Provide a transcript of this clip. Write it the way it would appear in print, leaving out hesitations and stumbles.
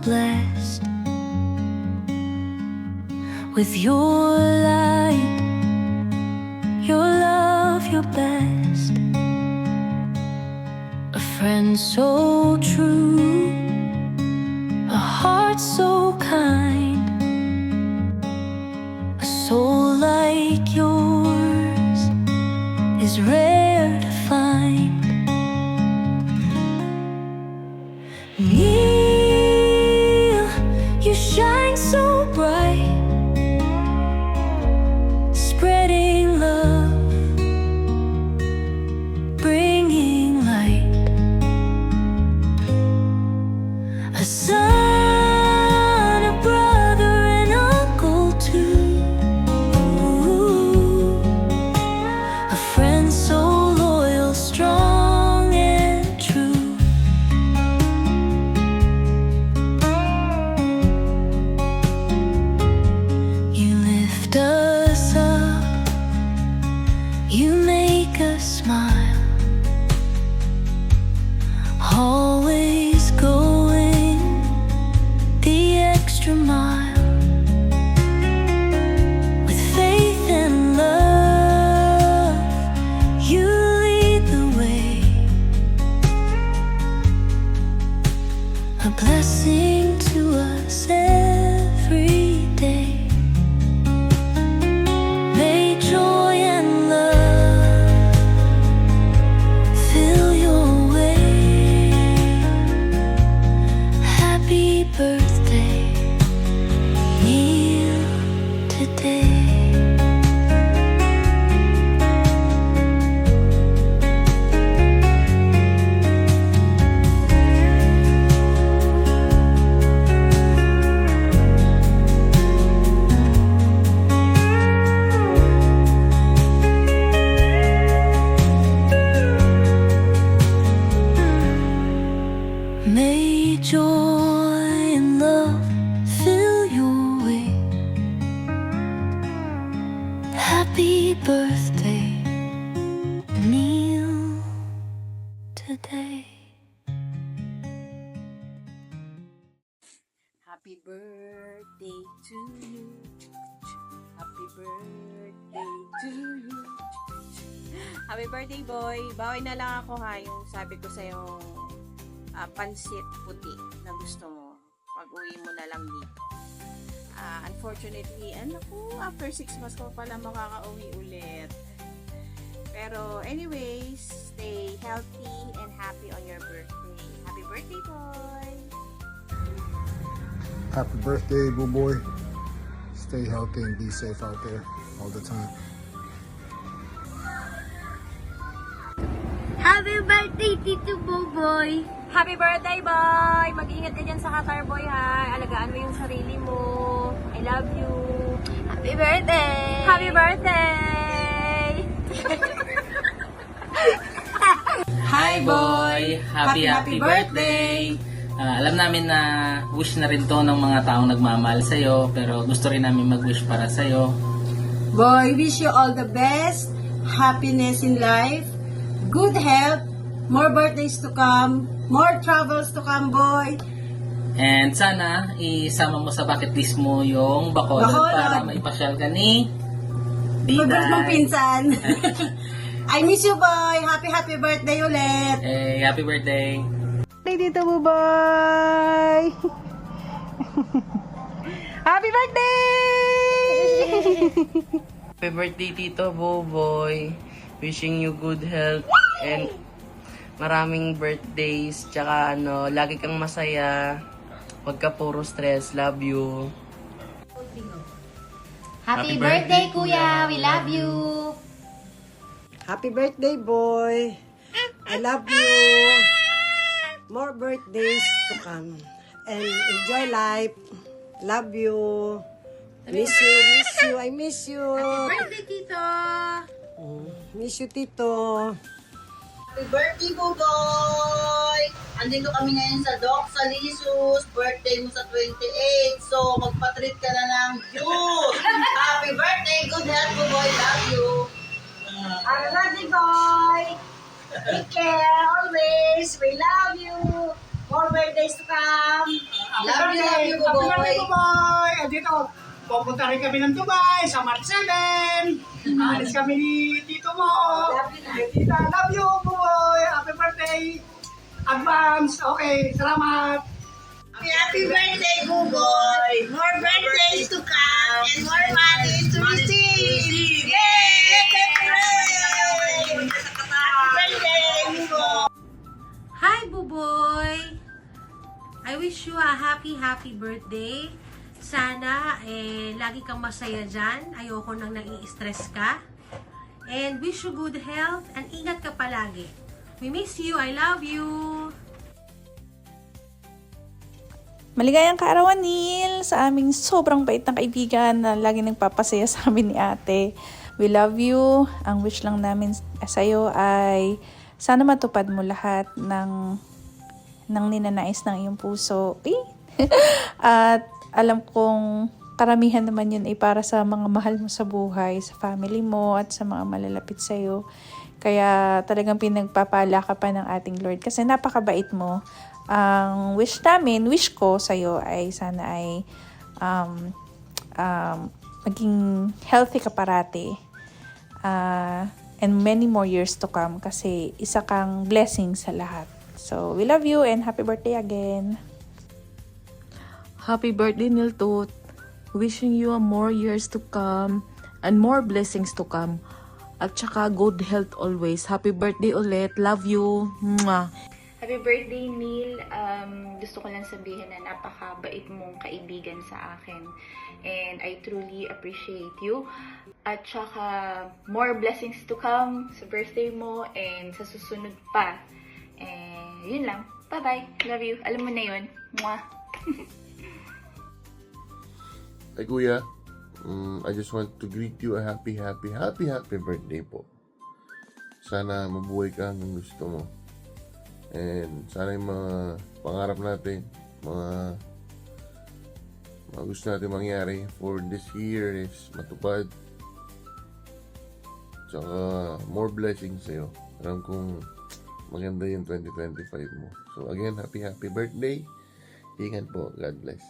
blessed with your light, your love, your best. A friend so true, a heart so kind, a soul like yours is rare to find. Neil, you shine so bright, spreading love, bringing light. A son, a brother, and uncle too. A friend so loyal, strong and true. You lift us up, you make us smile, always going the extra mile. With faith and love, you lead the way, a blessing to us every day. May joy and love fill your way. Happy birthday, Neil, today. May joy and love fill your way. Happy birthday, Neil, today. Happy birthday to you. Happy birthday to you. Happy birthday, boy. Bawi na lang ako ha, yung sabi ko sa'yo, pansit puti na gusto mo. Pag-uwi mo na lang dito. Unfortunately, after 6 months ko pala makaka-uwi ulit. Pero anyways, stay healthy and happy on your birthday. Happy birthday, boy! Happy birthday, boo boy. Stay healthy and be safe out there all the time. Happy birthday, Tito Boboy! Happy birthday, boy! Mag-ingat ka dyan sa Qatar, boy, ha? Alagaan mo yung sarili mo. I love you. Happy birthday! Happy birthday! Hi boy! Happy birthday! Alam namin na wish na rin to ng mga taong nagmamahal sa'yo, pero gusto rin namin mag-wish para sa'yo. Boy, wish you all the best, happiness in life, good health, more birthdays to come, more travels to come, boy. And sana isama mo sa bucket list mo yung Bacolod para maipasyal ka ni Pagod mong Diday. pinsan. I miss you, boy. Happy birthday ulit. Happy birthday! Dito, boy. Happy birthday! Happy birthday, Tito Boboy. Wishing you good health and maraming birthdays. Tsaka lagi kang masaya. Huwag ka puro stress. Love you. Happy birthday, Kuya! We love you! Happy birthday, boy. I love you. More birthdays to come. And enjoy life. Love you. Miss you. I miss you. Happy birthday, Tito! Miss you, Tito. Happy birthday, Buboy! Andito kami ngayon sa Doc Salisus. Birthday mo sa 28. So, magpa-treat ka na ng juice. Happy birthday! Good health, Buboy. Love you. Happy birthday, boy. Take care always. We love you. More birthdays to come. Love you, Buboy. Happy birthday, Buboy. Dito, pupunta rin kami ng Dubai sa March 7. Alis kami ni Tito mo. Tita, love you, Buboy. Happy birthday. Advance. Okay, salamat. Happy birthday, Buboy! More birthdays to come and more money to receive! Yay! Happy birthday, Buboy! Hi, Buboy! I wish you a happy birthday. Sana, lagi kang masaya dyan. Ayoko nang nai-stress ka. And wish you good health and ingat ka palagi. We miss you. I love you. Maligayang kaarawan, Neil, sa aming sobrang bait na kaibigan na lagi nagpapasaya sa amin ni ate. We love you. Ang wish lang namin sa'yo ay sana matupad mo lahat ng ninanais ng iyong puso. At alam kong karamihan naman yun ay para sa mga mahal mo sa buhay, sa family mo at sa mga malalapit sa'yo. Kaya talagang pinagpapala ka pa ng ating Lord kasi napakabait mo. Ang wish ko sa'yo ay sana ay maging healthy ka parati. And many more years to come kasi isa kang blessing sa lahat. So, we love you and happy birthday again. Happy birthday, Niltut. Wishing you more years to come and more blessings to come. At saka good health always. Happy birthday ulit. Love you. Mwah. Happy birthday, Neil. Gusto ko lang sabihin na napakabait mong kaibigan sa akin. And I truly appreciate you. At saka, more blessings to come sa birthday mo and sa susunod pa. And yun lang. Bye-bye. Love you. Alam mo na yun. Mwah. Ay, Kuya, I just want to greet you a happy birthday po. Sana mabuhay ka hanggang gusto mo. And sana yung mga pangarap natin, mga gusto natin mangyari for this year is matupad. Tsaka more blessings sa'yo. Alam kong maganda yung 2025 mo. So again, happy birthday. Ingat po. God bless.